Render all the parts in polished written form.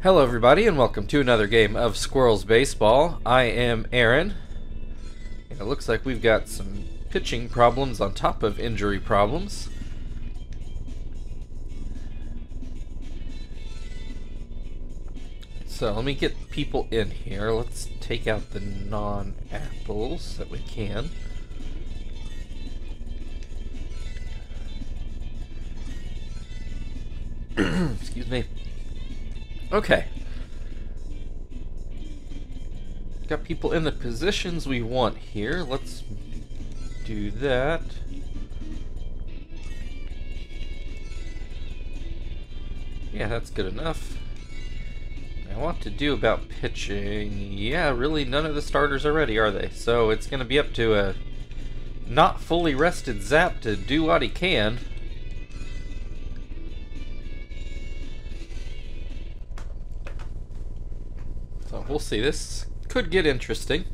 Hello everybody and welcome to another game of Squirrels Baseball. I am Aaron, and it looks like we've got some pitching problems on top of injury problems. So let me get people in here. Let's take out the non-apples that we can. Excuse me. Okay. Got people in the positions we want here. Let's do that. Yeah, that's good enough. I want to do about pitching. Yeah, really none of the starters are ready, are they? So it's going to be up to a not fully rested Zap to do what he can. So we'll see. This could get interesting.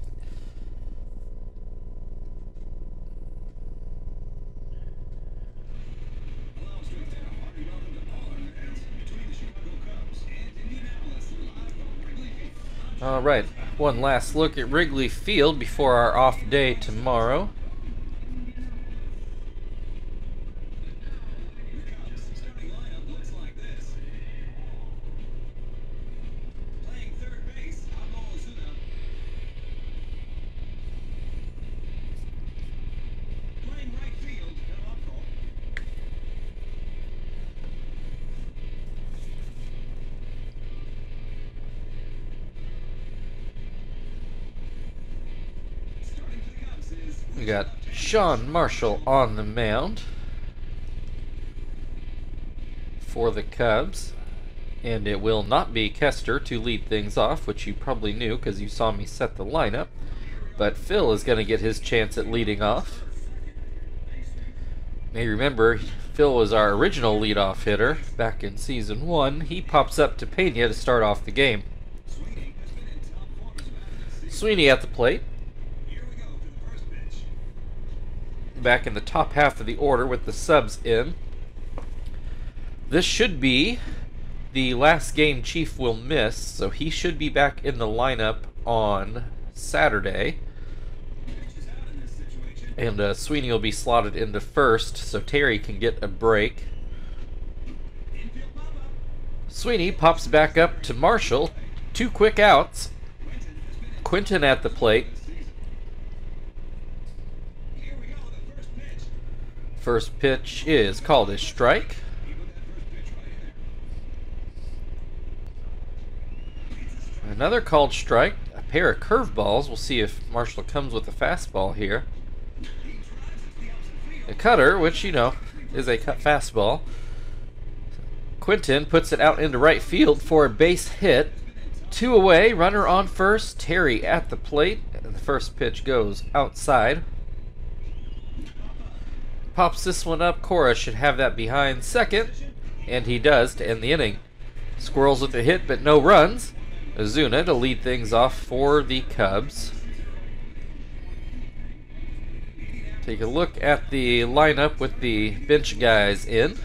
Alright, one last look at Wrigley Field before our off day tomorrow. We got Sean Marshall on the mound for the Cubs, and it will not be Kester to lead things off, which you probably knew because you saw me set the lineup, but Phil is going to get his chance at leading off. You may remember, Phil was our original leadoff hitter back in Season 1. He pops up to Pena to start off the game. Sweeney at the plate. Back in the top half of the order with the subs in. This should be the last game Chief will miss, so he should be back in the lineup on Saturday. And Sweeney will be slotted into first, so Terry can get a break. Sweeney pops back up to Marshall. 2 quick outs. Quinton at the plate. First pitch is called a strike. Another called strike. A pair of curveballs. We'll see if Marshall comes with a fastball here. A cutter, which, you know, is a cut fastball. Quinton puts it out into right field for a base hit. 2 away, runner on first. Terry at the plate. And the first pitch goes outside. Pops this one up. Cora should have that behind second, and he does to end the inning. Squirrels with a hit, but no runs. Ozuna to lead things off for the Cubs. Take a look at the lineup with the bench guys in.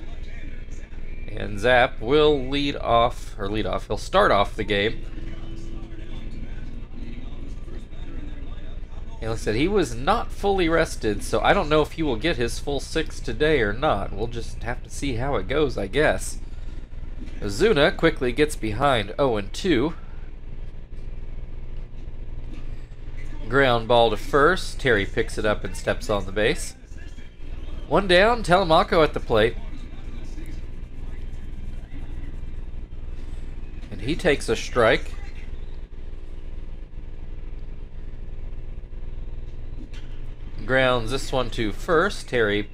And Zap will lead off, he'll start off the game. And like I said, he was not fully rested, so I don't know if he will get his full 6 today or not. We'll just have to see how it goes, I guess. Ozuna quickly gets behind 0-2. Ground ball to first. Terry picks it up and steps on the base. 1 down, Telemaco at the plate. And he takes a strike. Grounds this one to first. Terry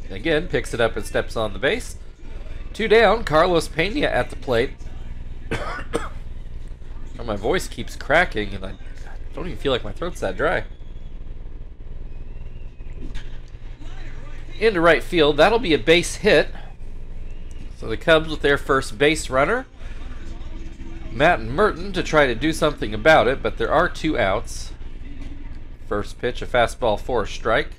again picks it up and steps on the base. 2 down, Carlos Pena at the plate. Oh, my voice keeps cracking and I don't even feel like my throat's that dry. Into right field, that'll be a base hit. So the Cubs with their first base runner. Matt and Merton to try to do something about it, but there are 2 outs. First pitch, a fastball for a strike.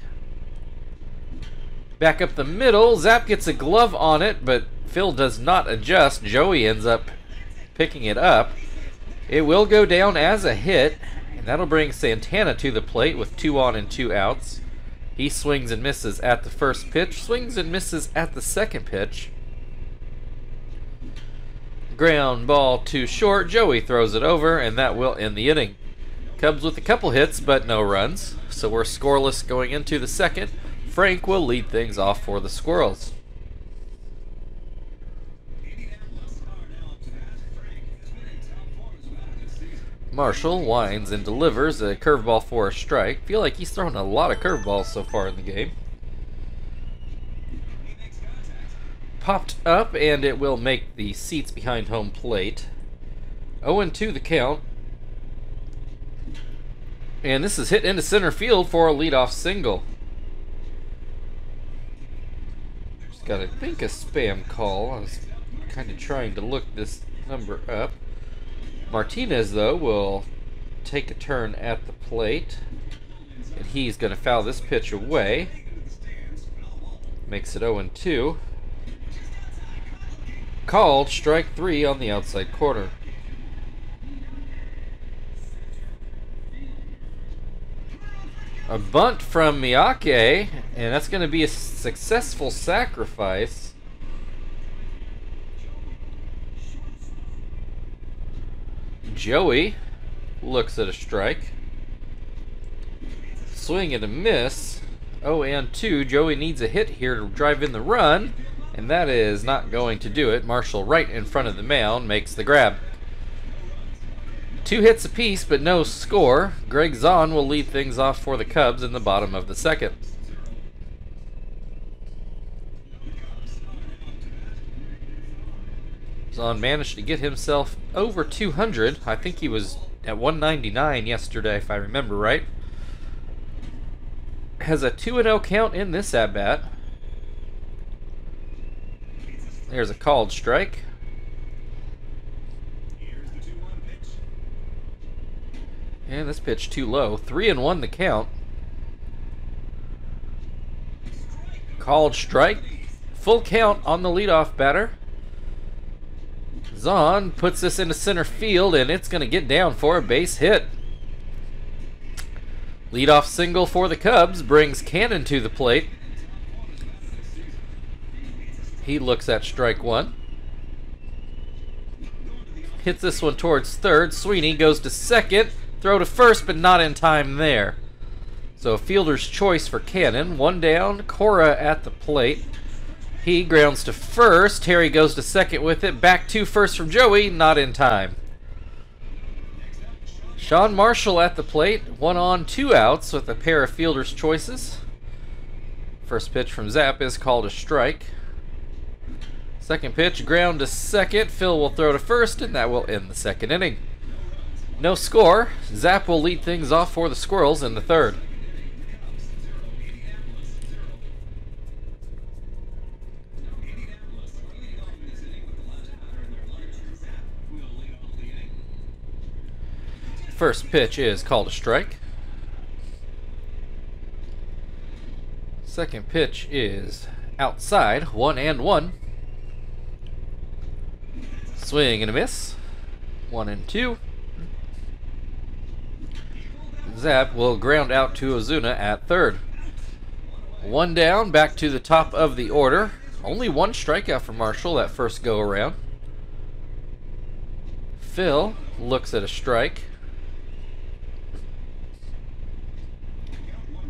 Back up the middle, Zap gets a glove on it, but Phil does not adjust. Joey ends up picking it up. It will go down as a hit, and that'll bring Santana to the plate with 2 on and 2 outs. He swings and misses at the first pitch, swings and misses at the second pitch. Ground ball too short. Joey throws it over, and that will end the inning. Cubs with a couple hits, but no runs, so we're scoreless going into the second. Frank will lead things off for the Squirrels. Marshall winds and delivers a curveball for a strike. Feel like he's thrown a lot of curveballs so far in the game. Popped up, and it will make the seats behind home plate. 0-2 the count. And this is hit into center field for a leadoff single. Just got, I think, a spam call. I was kind of trying to look this number up. Martinez, though, will take a turn at the plate, and he's going to foul this pitch away. Makes it 0-2. Called strike 3 on the outside corner. A bunt from Miyake, and that's going to be a successful sacrifice. Joey looks at a strike. Swing and a miss. 0-2. Joey needs a hit here to drive in the run, and that is not going to do it. Marshall, right in front of the mound, makes the grab. 2 hits apiece, but no score. Greg Zahn will lead things off for the Cubs in the bottom of the second. Zahn managed to get himself over 200. I think he was at 199 yesterday, if I remember right. Has a 2-0 count in this at-bat. There's a called strike. And this pitch too low. 3-1 the count. Called strike. Full count on the leadoff batter. Zahn puts this into center field, and it's going to get down for a base hit. Leadoff single for the Cubs brings Cannon to the plate. He looks at strike 1. Hits this one towards third. Sweeney goes to second. Throw to first, but not in time there. So a fielder's choice for Cannon. 1 down. Cora at the plate. He grounds to first. Terry goes to second with it. Back to first from Joey. Not in time. Sean Marshall at the plate. 1 on, 2 outs with a pair of fielder's choices. First pitch from Zapp is called a strike. Second pitch, ground to second. Phil will throw to first, and that will end the second inning. No score. Zapp will lead things off for the Squirrels in the third. First pitch is called a strike. Second pitch is outside, 1-1. Swing and a miss. 1-2. Zapp will ground out to Ozuna at third. 1 down, back to the top of the order. Only 1 strikeout for Marshall that first go around. Phil looks at a strike.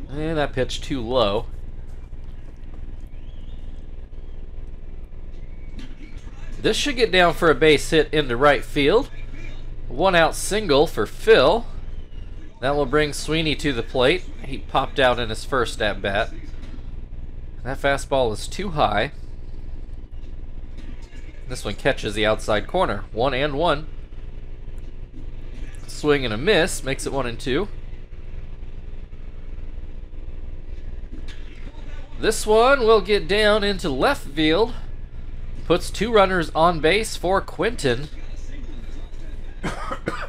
And that pitch too low. This should get down for a base hit into right field. 1 out single for Phil. That will bring Sweeney to the plate. He popped out in his first at-bat. That fastball is too high. This one catches the outside corner. 1-1. Swing and a miss. Makes it 1-2. This one will get down into left field. Puts 2 runners on base for Quinton.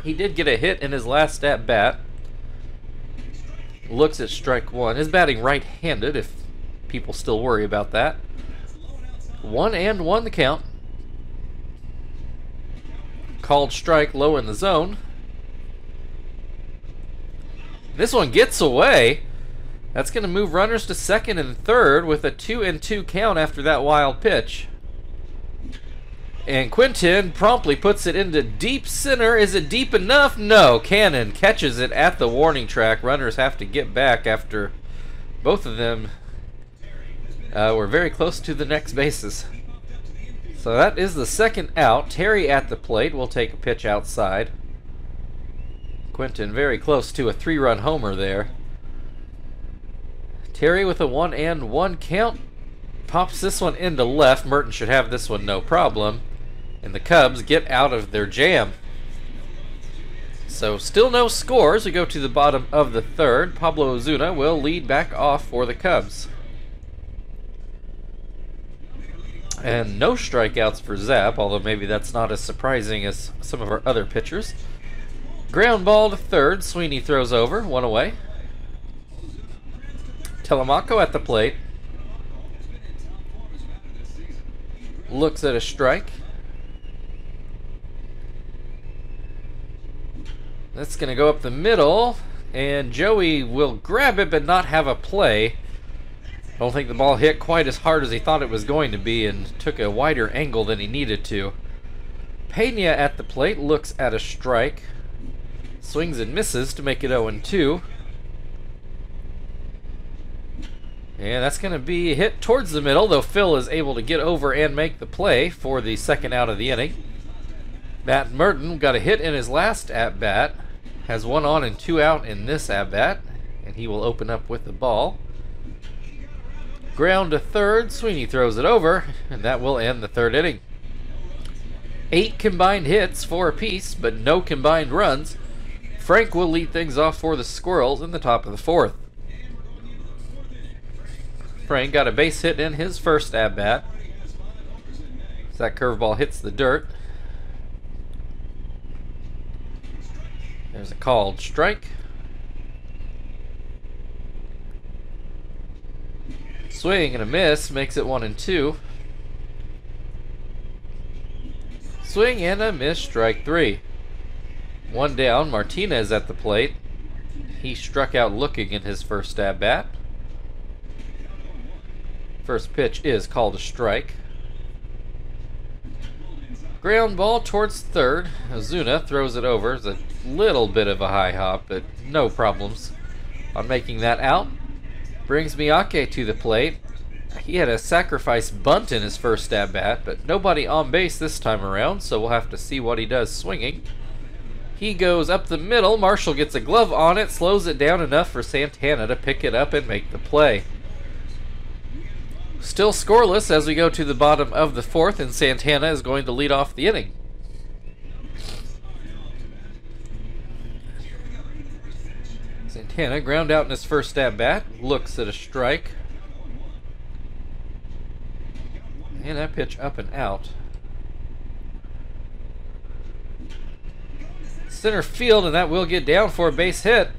He did get a hit in his last at-bat. Looks at strike 1. His batting right-handed, if people still worry about that. 1-1 the count. Called strike low in the zone. This one gets away. That's going to move runners to second and third with a 2-2 count after that wild pitch. And Quinton promptly puts it into deep center. Is it deep enough? No. Cannon catches it at the warning track. Runners have to get back after both of them were very close to the next bases. So that is the second out. Terry at the plate will take a pitch outside. Quinton very close to a 3-run homer there. Terry with a 1-1 count. Pops this one into left. Merton should have this one no problem. And the Cubs get out of their jam. So still no scores. We go to the bottom of the third. Pablo Ozuna will lead back off for the Cubs. And no strikeouts for Zapp, although maybe that's not as surprising as some of our other pitchers. Ground ball to third. Sweeney throws over. One away. Telemaco at the plate. Looks at a strike. That's going to go up the middle. And Joey will grab it but not have a play. I don't think the ball hit quite as hard as he thought it was going to be and took a wider angle than he needed to. Pena at the plate looks at a strike. Swings and misses to make it 0-2. And that's going to be a hit towards the middle, though Phil is able to get over and make the play for the second out of the inning. Matt Merton got a hit in his last at-bat. Has 1 on and 2 out in this at-bat. And he will open up with the ball. Ground to third. Sweeney throws it over. And that will end the third inning. 8 combined hits, 4 apiece, but no combined runs. Frank will lead things off for the Squirrels in the top of the fourth. Frank got a base hit in his first at-bat. As that curveball hits the dirt. There's a called strike. Swing and a miss makes it 1-2. Swing and a miss, strike 3. 1 down. Martinez at the plate. He struck out looking in his first at-bat. First pitch is called a strike. Ground ball towards third. Ozuna throws it over. It's a little bit of a high hop, but no problems on making that out. Brings Miyake to the plate. He had a sacrifice bunt in his first at-bat, but nobody on base this time around, so we'll have to see what he does swinging. He goes up the middle. Marshall gets a glove on it, slows it down enough for Santana to pick it up and make the play. Still scoreless as we go to the bottom of the fourth, and Santana is going to lead off the inning. Santana ground out in his first at-bat, looks at a strike. And that pitch up and out. Center field, and that will get down for a base hit.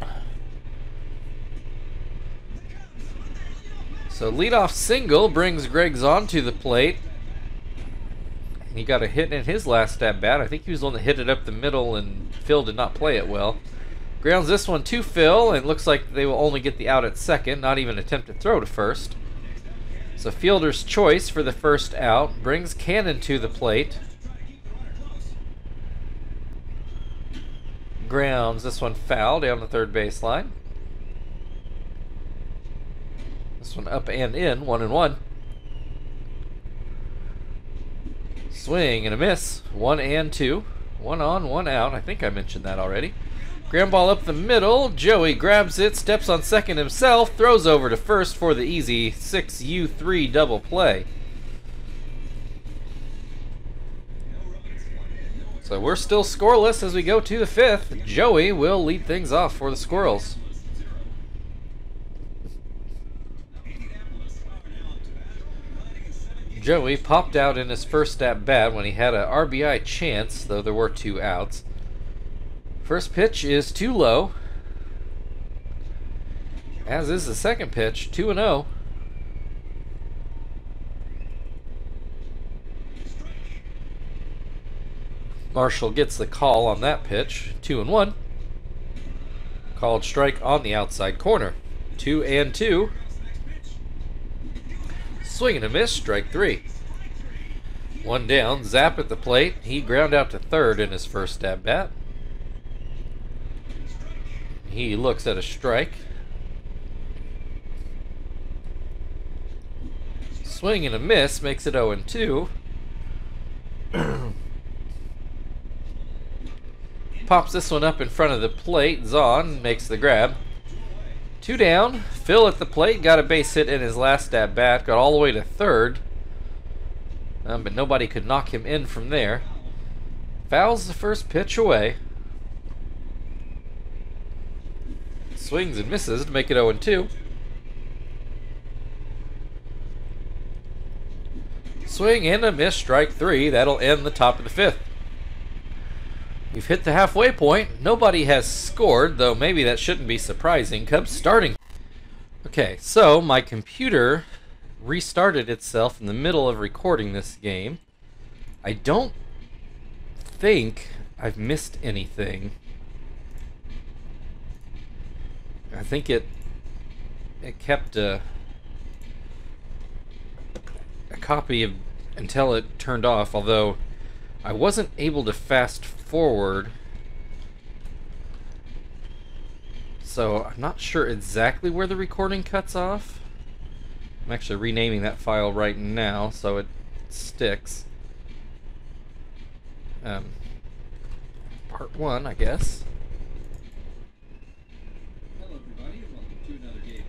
So leadoff single brings Greg Zahn to the plate. He got a hit in his last at-bat. I think he was the one that hit it up the middle, and Phil did not play it well. Grounds this one to Phil, and it looks like they will only get the out at second, not even attempt to throw to first. So fielder's choice for the first out brings Cannon to the plate. Grounds this one foul down the third baseline. This one up and in, 1-1. Swing and a miss, 1-2. 1 on, 1 out. I think I mentioned that already. Ground ball up the middle. Joey grabs it, steps on second himself, throws over to first for the easy 6U3 double play. So we're still scoreless as we go to the fifth. Joey will lead things off for the Squirrels. Joey popped out in his first at-bat when he had an RBI chance, though there were 2 outs. First pitch is too low, as is the second pitch, 2-0. Marshall gets the call on that pitch. 2-1. Called strike on the outside corner. 2-2. Swing and a miss, strike 3. 1 down, Zap at the plate. He ground out to third in his first at-bat. He looks at a strike. Swing and a miss makes it 0-2. Pops this one up in front of the plate. Zahn makes the grab. 2 down. Phil at the plate. Got a base hit in his last at-bat. Got all the way to third. But nobody could knock him in from there. Fouls the first pitch away. Swings and misses to make it 0-2. Swing and a miss, strike 3. That'll end the top of the 5th. We've hit the halfway point. Nobody has scored, though maybe that shouldn't be surprising. Cubs starting. Okay, so my computer restarted itself in the middle of recording this game. I don't think I've missed anything. I think it kept a copy of until it turned off, although I wasn't able to fast forward, so I'm not sure exactly where the recording cuts off. I'm actually renaming that file right now so it sticks. Part 1, I guess. Hello everybody, and welcome to another game.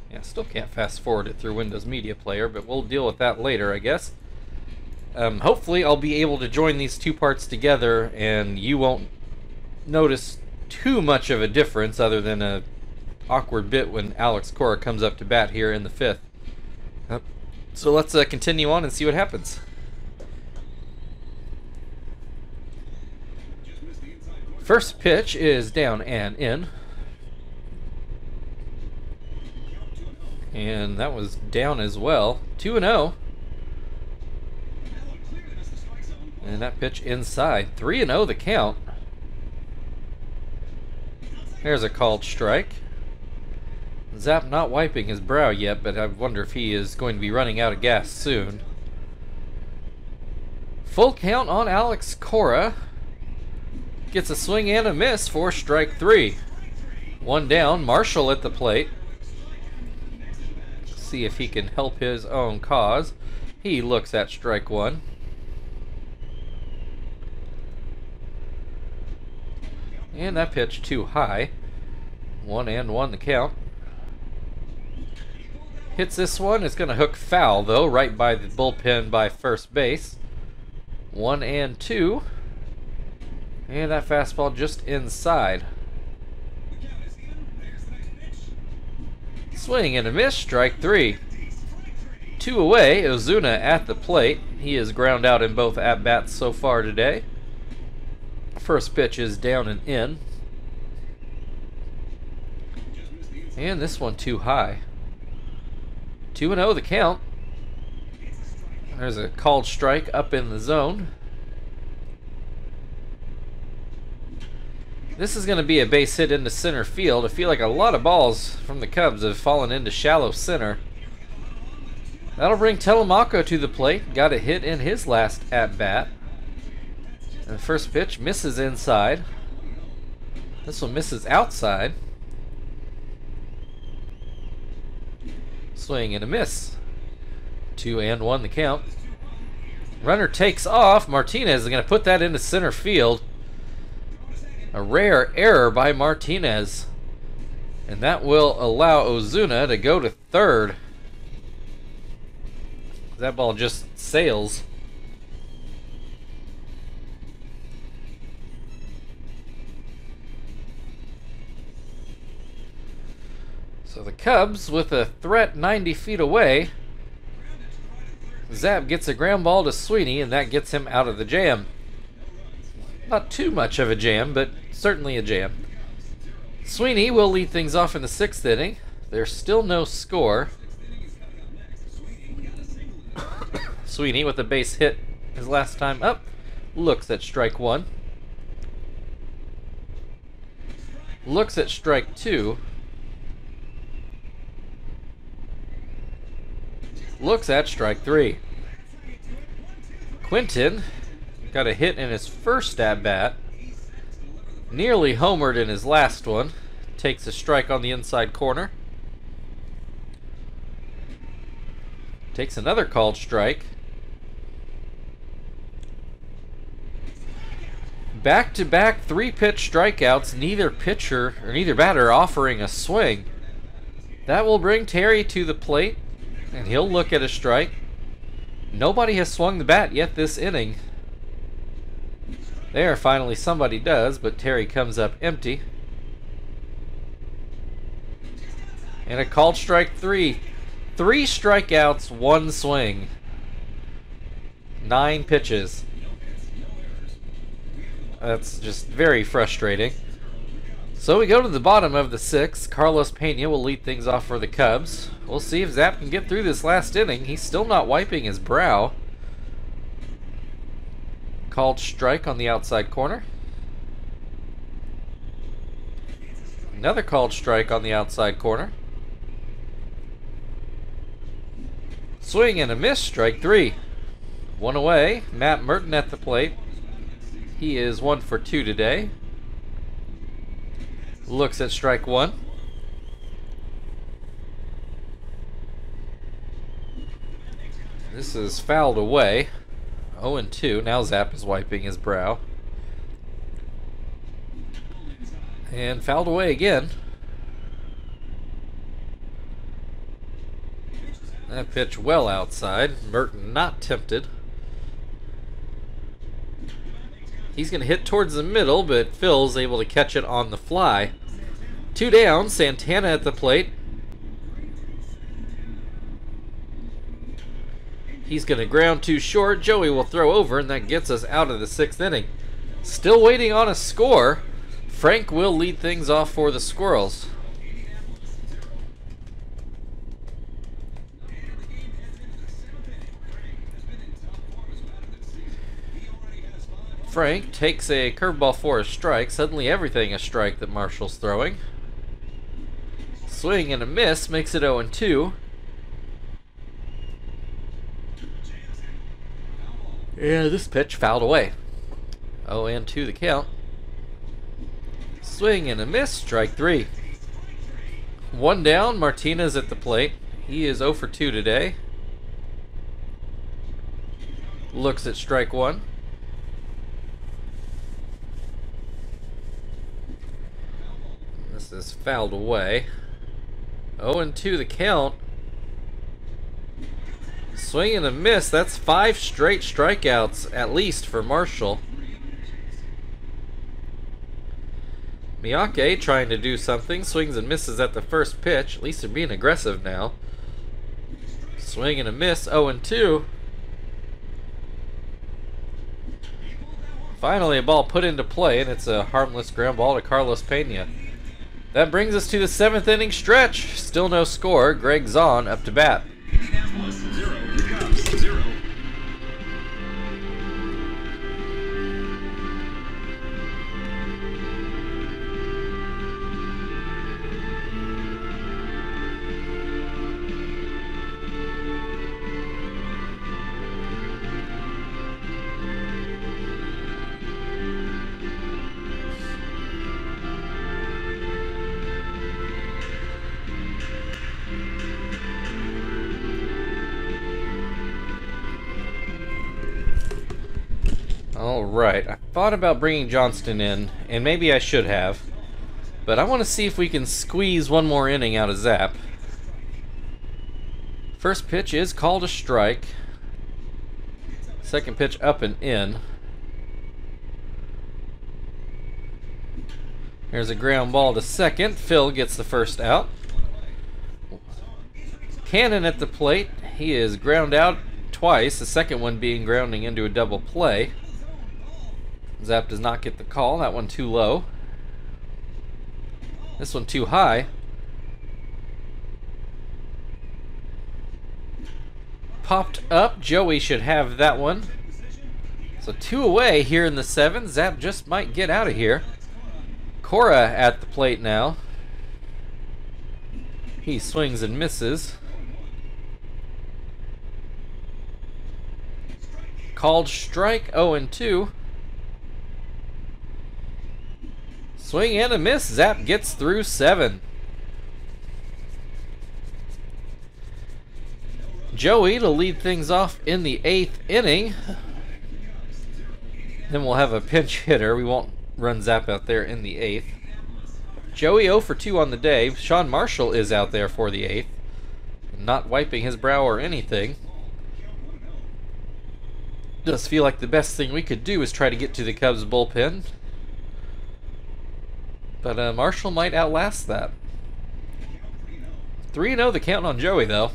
Yeah, still can't fast forward it through Windows Media Player, but we'll deal with that later, I guess. Hopefully I'll be able to join these two parts together and you won't notice too much of a difference other than a awkward bit when Alex Cora comes up to bat here in the 5th. So let's continue on and see what happens. First pitch is down and in. And that was down as well. 2-0. And that pitch inside. 3-0 the count. There's a called strike. Zap not wiping his brow yet, but I wonder if he is going to be running out of gas soon. Full count on Alex Cora. Gets a swing and a miss for strike 3. 1 down, Marshall at the plate. See if he can help his own cause. He looks at strike 1. And that pitch too high. 1-1 the count. Hits this one. It's going to hook foul, though, right by the bullpen by first base. 1-2. And that fastball just inside. Swing and a miss, strike 3. 2 away, Ozuna at the plate. He is ground out in both at-bats so far today. First pitch is down and in. And this one too high. 2-0 the count. There's a called strike up in the zone. This is going to be a base hit into center field. I feel like a lot of balls from the Cubs have fallen into shallow center. That'll bring Telemaco to the plate. Got a hit in his last at-bat. And the first pitch misses inside. This one misses outside. Swing and a miss. 2-1 the count. Runner takes off. Martinez is going to put that into center field. A rare error by Martinez. And that will allow Ozuna to go to third. That ball just sails. So the Cubs, with a threat 90 feet away, Zap gets a ground ball to Sweeney, and that gets him out of the jam. Not too much of a jam, but certainly a jam. Sweeney will lead things off in the 6th inning. There's still no score. Sweeney with a base hit his last time up looks at strike 1. Looks at strike 2. Looks at strike 3. Quinton got a hit in his first at-bat. Nearly homered in his last one. Takes a strike on the inside corner. Takes another called strike. Back-to-back 3-pitch strikeouts, neither pitcher or neither batter offering a swing. That will bring Terry to the plate, and he'll look at a strike. Nobody has swung the bat yet this inning. There, finally somebody does, but Terry comes up empty. And a called strike 3. 3 strikeouts, 1 swing. 9 pitches. That's just very frustrating. So we go to the bottom of the 6th. Carlos Pena will lead things off for the Cubs. We'll see if Zap can get through this last inning. He's still not wiping his brow. Called strike on the outside corner. Another called strike on the outside corner. Swing and a miss, strike 3. 1 away. Matt Merton at the plate. He is 1 for 2 today. Looks at strike 1. This is fouled away. 0-2. Now Zap is wiping his brow. And fouled away again. That pitch well outside. Merton not tempted. He's going to hit towards the middle, but Phil's able to catch it on the fly. 2 down. Santana at the plate. He's going to ground 2 short. Joey will throw over, and that gets us out of the 6th inning. Still waiting on a score. Frank will lead things off for the Squirrels. Frank takes a curveball for a strike. Suddenly everything a strike that Marshall's throwing. Swing and a miss makes it 0-2. Yeah, this pitch fouled away. 0-2 the count. Swing and a miss, strike 3. 1 down, Martinez at the plate. He is 0 for 2 today. Looks at strike 1. This is fouled away. 0-2 the count. Swing and a miss. That's 5 straight strikeouts, at least, for Marshall. Miyake trying to do something. Swings and misses at the first pitch. At least they're being aggressive now. Swing and a miss. 0-2. Finally, a ball put into play, and it's a harmless ground ball to Carlos Pena. That brings us to the 7th inning stretch. Still no score. Greg Zahn up to bat. Indianapolis 0, Cubs 0. Alright, I thought about bringing Johnston in, and maybe I should have, but I want to see if we can squeeze one more inning out of Zap. First pitch is called a strike. Second pitch up and in. Here's a ground ball to second. Phil gets the first out. Cannon at the plate. He is ground out twice, the second one being grounding into a double play. Zap does not get the call. That one too low. This one too high. Popped up. Joey should have that one. So 2 away here in the 7th. Zap just might get out of here. Cora at the plate now. He swings and misses. Called strike, 0-2. Swing and a miss. Zap gets through 7. Joey to lead things off in the 8th inning. Then we'll have a pinch hitter. We won't run Zap out there in the 8th. Joey 0 for 2 on the day. Sean Marshall is out there for the 8th. Not wiping his brow or anything. Does feel like the best thing we could do is try to get to the Cubs bullpen. But Marshall might outlast that. 3-0 the count on Joey, though.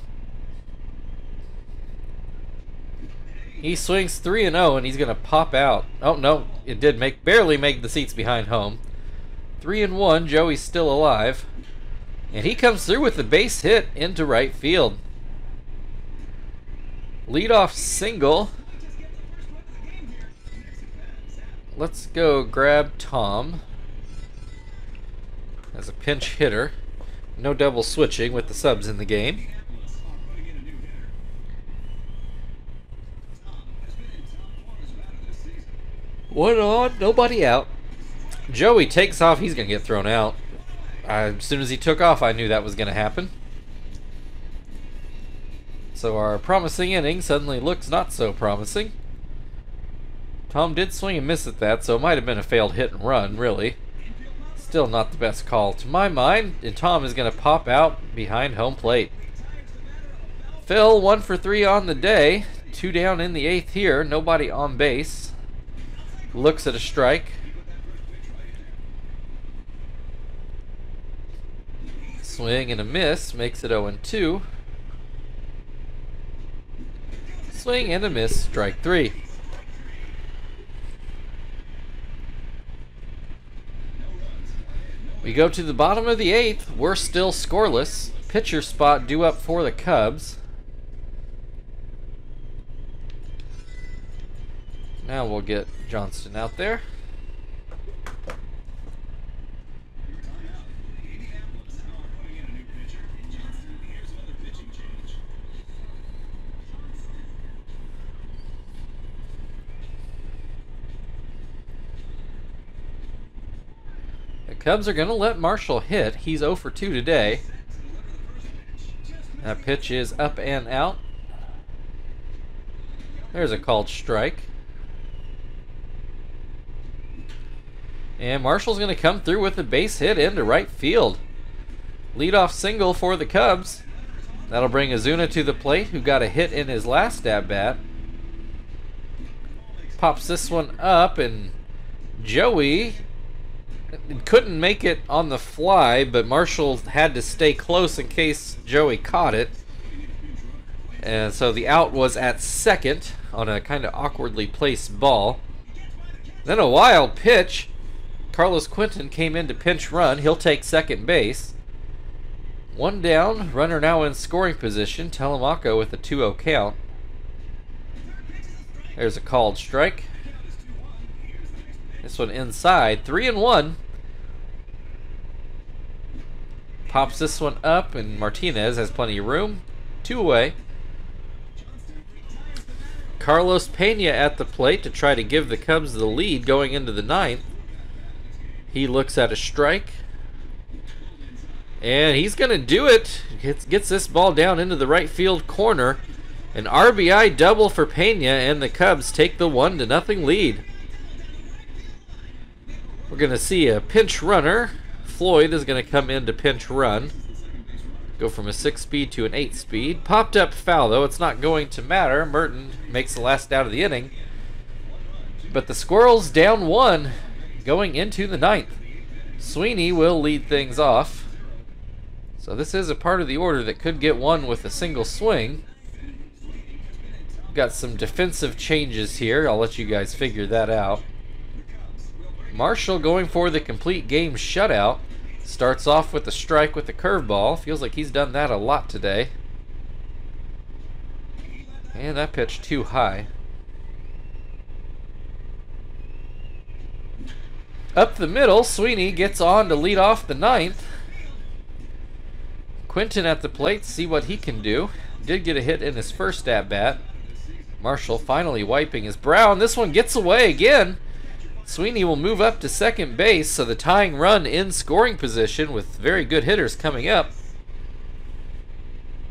He swings 3-0, and he's going to pop out. Oh, no, it did barely make the seats behind home. 3-1, Joey's still alive. And he comes through with the base hit into right field. Leadoff single. Let's go grab Tom as a pinch hitter. No double switching with the subs in the game. 1 on, nobody out. Joey takes off. He's going to get thrown out. As soon as he took off, I knew that was going to happen. So our promising inning suddenly looks not so promising. Tom did swing and miss at that, so it might have been a failed hit and run, really. Still not the best call to my mind, and Tom is going to pop out behind home plate. Phil, 1 for 3 on the day. 2 down in the 8th here. Nobody on base. Looks at a strike. Swing and a miss. Makes it 0-2. Swing and a miss. Strike 3. We go to the bottom of the 8th. We're still scoreless. Pitcher spot due up for the Cubs. Now we'll get Johnston out there. The Cubs are going to let Marshall hit. He's 0 for 2 today. That pitch is up and out. There's a called strike. And Marshall's going to come through with a base hit into right field. Leadoff single for the Cubs. That'll bring Ozuna to the plate, who got a hit in his last at-bat. Pops this one up, and Joey couldn't make it on the fly, but Marshall had to stay close in case Joey caught it. And so the out was at second on a kind of awkwardly placed ball. Then a wild pitch. Carlos Quinton came in to pinch run. He'll take second base. 1 down. Runner now in scoring position. Telemaco with a 2-0 count. There's a called strike. This one inside. 3-1. Pops this one up, and Martinez has plenty of room. 2 away. Carlos Pena at the plate to try to give the Cubs the lead going into the 9th. He looks at a strike. And he's going to do it. Gets this ball down into the right field corner. An RBI double for Pena, and the Cubs take the 1-0 lead. We're going to see a pinch runner. Floyd is going to come in to pinch run. Go from a 6-speed to an 8-speed. Popped up foul, though. It's not going to matter. Merton makes the last out of the inning. But the Squirrels down 1 going into the 9th. Sweeney will lead things off. So this is a part of the order that could get won with a single swing. Got some defensive changes here. I'll let you guys figure that out. Marshall going for the complete game shutout. Starts off with a strike with the curveball. Feels like he's done that a lot today. And that pitch too high. Up the middle, Sweeney gets on to lead off the ninth. Quinton at the plate, see what he can do. Did get a hit in his first at-bat. Marshall finally wiping his brow, and this one gets away again. Sweeney will move up to second base, so the tying run in scoring position with very good hitters coming up.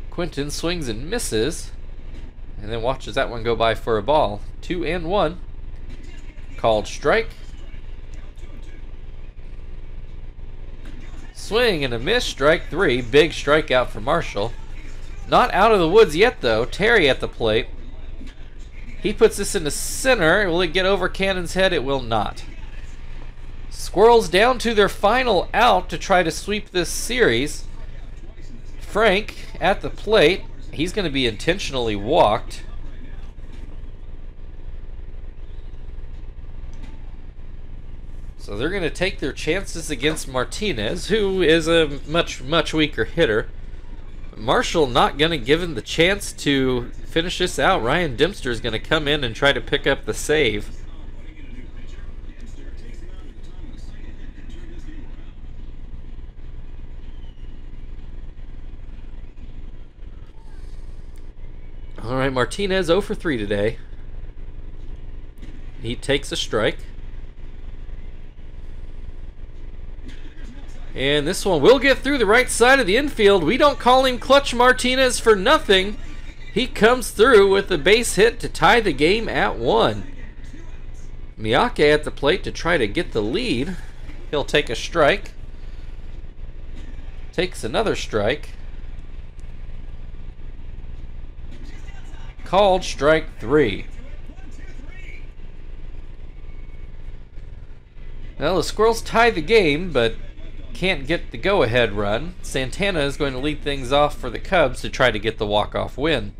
Quinton swings and misses, and then watches that one go by for a ball. 2-1. Called strike. Swing and a miss, strike 3. Big strikeout for Marshall. Not out of the woods yet, though. Terry at the plate. He puts this in the center. Will it get over Cannon's head? It will not. Squirrels down to their final out to try to sweep this series. Frank at the plate. He's going to be intentionally walked. So they're going to take their chances against Martinez, who is a much weaker hitter. Marshall not going to give him the chance to finish this out. Ryan Dempster is going to come in and try to pick up the save. All right, Martinez 0 for 3 today. He takes a strike. And this one will get through the right side of the infield. We don't call him Clutch Martinez for nothing. He comes through with a base hit to tie the game at 1. Miyake at the plate to try to get the lead. He'll take a strike. Takes another strike. Called strike 3. Well, the Squirrels tied the game, but can't get the go-ahead run. Santana is going to lead things off for the Cubs to try to get the walk-off win.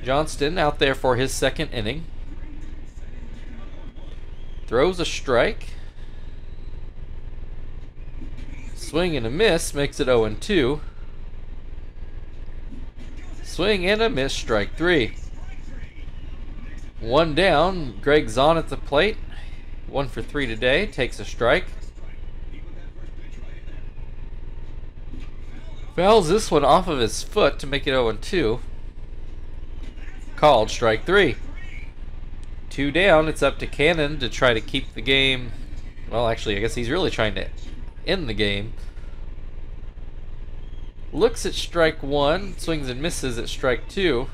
Johnston out there for his second inning. Throws a strike. Swing and a miss makes it 0-2. Swing and a miss, strike 3. One down. Greg Zahn at the plate. 1 for 3 today. Takes a strike. Fouls this one off of his foot to make it 0-2. Called strike 3. 2 down. It's up to Cannon to try to keep the game. Well, actually, I guess he's really trying to end the game. Looks at strike 1. Swings and misses at strike 2.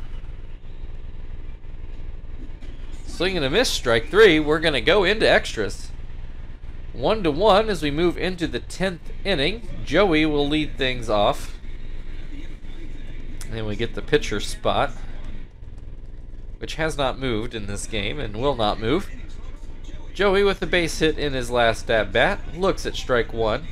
Swing and a miss, strike 3. We're going to go into extras. 1-1 as we move into the 10th inning. Joey will lead things off. And then we get the pitcher spot, which has not moved in this game and will not move. Joey with the base hit in his last at-bat. Looks at strike 1.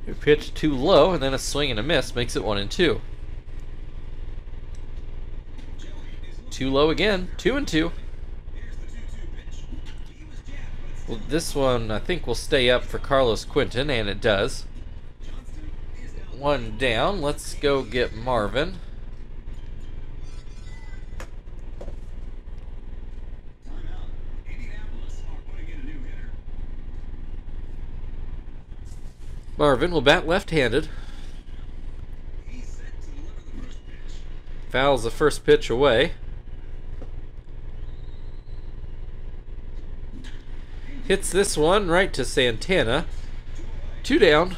A pitch too low, and then a swing and a miss makes it 1-2. Too low again, 2-2. Well, this one I think will stay up for Carlos Quinton, and it does. 1 down. Let's go get Marvin. Marvin will bat left-handed. Fouls the first pitch away. Hits this one right to Santana. 2 down.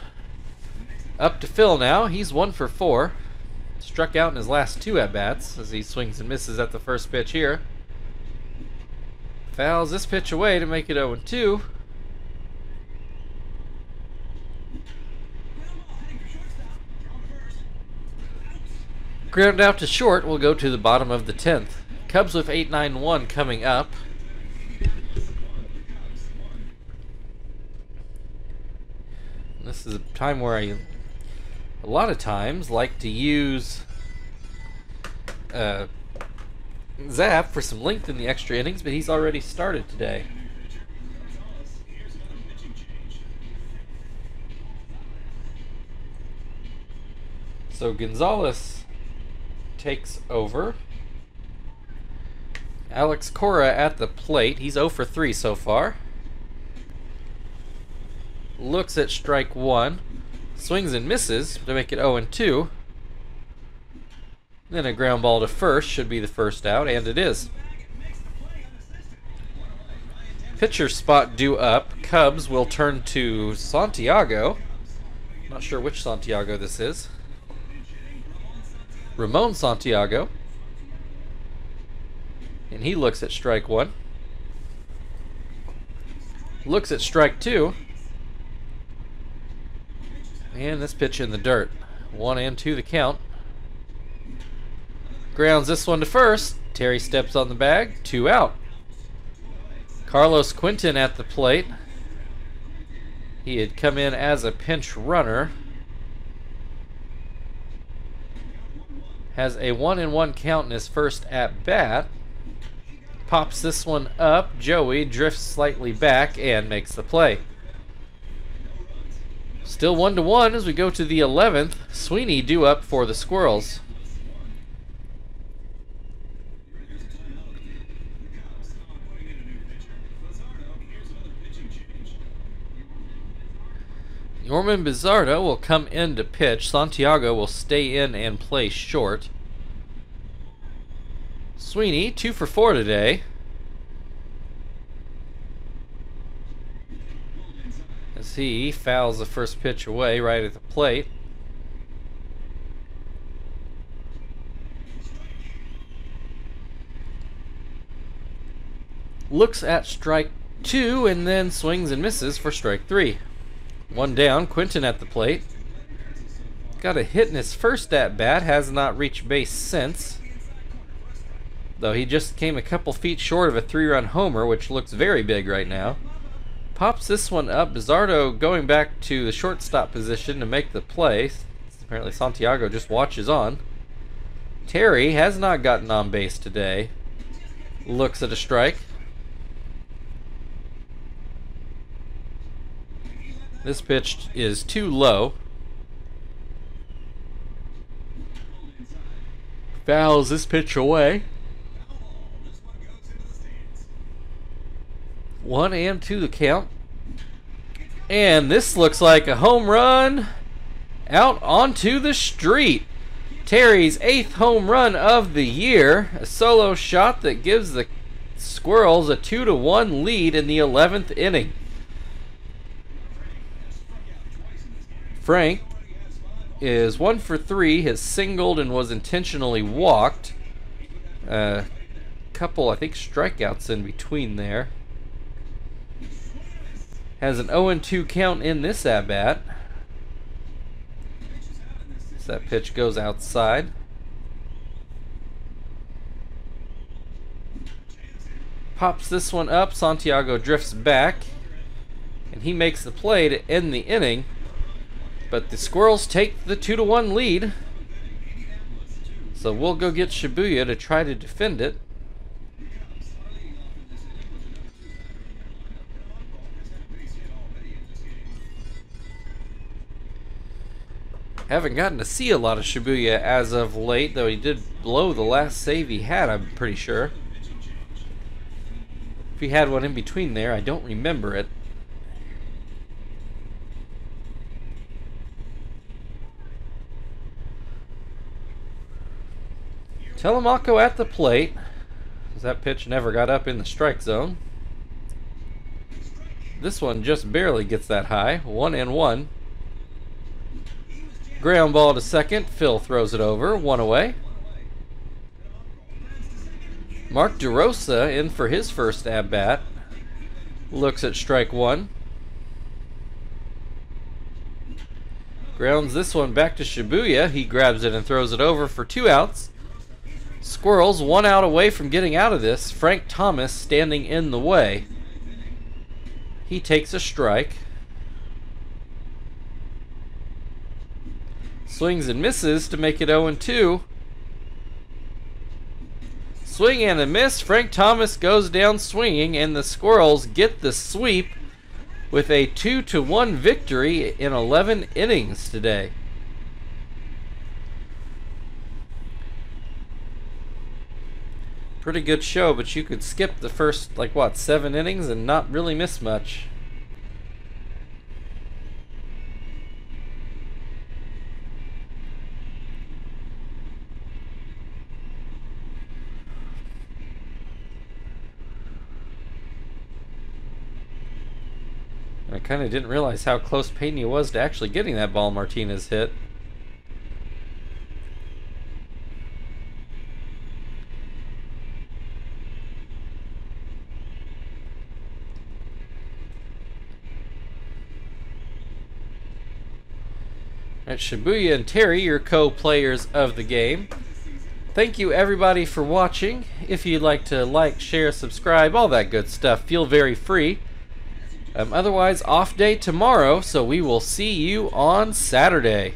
Up to Phil now. He's 1 for 4. Struck out in his last 2 at-bats as he swings and misses at the first pitch here. Fouls this pitch away to make it 0-2. Ground out to short will go to the bottom of the 10th. Cubs with 8-9-1 coming up. This is a time where I, a lot of times, like to use Zap for some length in the extra innings, but he's already started today. So Gonzalez takes over. Alex Cora at the plate. He's 0 for 3 so far. Looks at strike 1. Swings and misses to make it 0-2. Then a ground ball to first should be the first out, and it is. Pitcher spot due up. Cubs will turn to Santiago. Not sure which Santiago this is. Ramon Santiago. And he looks at strike 1. Looks at strike 2. And this pitch in the dirt. 1-2 the count. Grounds this one to first. Terry steps on the bag. 2 out. Carlos Quinton at the plate. He had come in as a pinch runner. Has a 1-1 count in his first at bat. Pops this one up. Joey drifts slightly back and makes the play. Still 1-1 as we go to the 11th. Sweeney due up for the Squirrels. Norman Bizardo will come in to pitch. Santiago will stay in and play short. Sweeney, 2 for 4 today. As he fouls the first pitch away right at the plate. Looks at strike 2 and then swings and misses for strike 3. 1 down, Quinton at the plate. Got a hit in his first at-bat, has not reached base since. Though he just came a couple feet short of a 3-run homer, which looks very big right now. Pops this one up. Bizardo going back to the shortstop position to make the play. Apparently Santiago just watches on. Terry has not gotten on base today. Looks at a strike. This pitch is too low. Fouls this pitch away. 1-2 the count. And this looks like a home run out onto the street. Terry's 8th home run of the year. A solo shot that gives the Squirrels a 2-1 lead in the 11th inning. Frank is 1 for 3, has singled and was intentionally walked. A couple, I think, strikeouts in between there. Has an 0-2 count in this at-bat. So that pitch goes outside. Pops this one up. Santiago drifts back. And he makes the play to end the inning. But the Squirrels take the 2-1 lead. So we'll go get Shibuya to try to defend it. Haven't gotten to see a lot of Shibuya as of late, though he did blow the last save he had, I'm pretty sure. If he had one in between there, I don't remember it. Telemaco at the plate. That pitch never got up in the strike zone. This one just barely gets that high. 1-1. Ground ball to second. Phil throws it over. 1 away. Mark DeRosa in for his first at-bat. Looks at strike 1. Grounds this one back to Shibuya. He grabs it and throws it over for 2 outs. Squirrels 1 out away from getting out of this. Frank Thomas standing in the way. He takes a strike. Swings and misses to make it 0-2. Swing and a miss. Frank Thomas goes down swinging, and the Squirrels get the sweep with a 2-1 victory in 11 innings today. Pretty good show, but you could skip the first, like, what, 7 innings and not really miss much. I kind of didn't realize how close Pena was to actually getting that ball Martinez hit. All right, Shibuya and Terry, your co-players of the game. Thank you everybody for watching. If you'd like to like, share, subscribe, all that good stuff, feel very free. Otherwise, off day tomorrow, so we will see you on Saturday.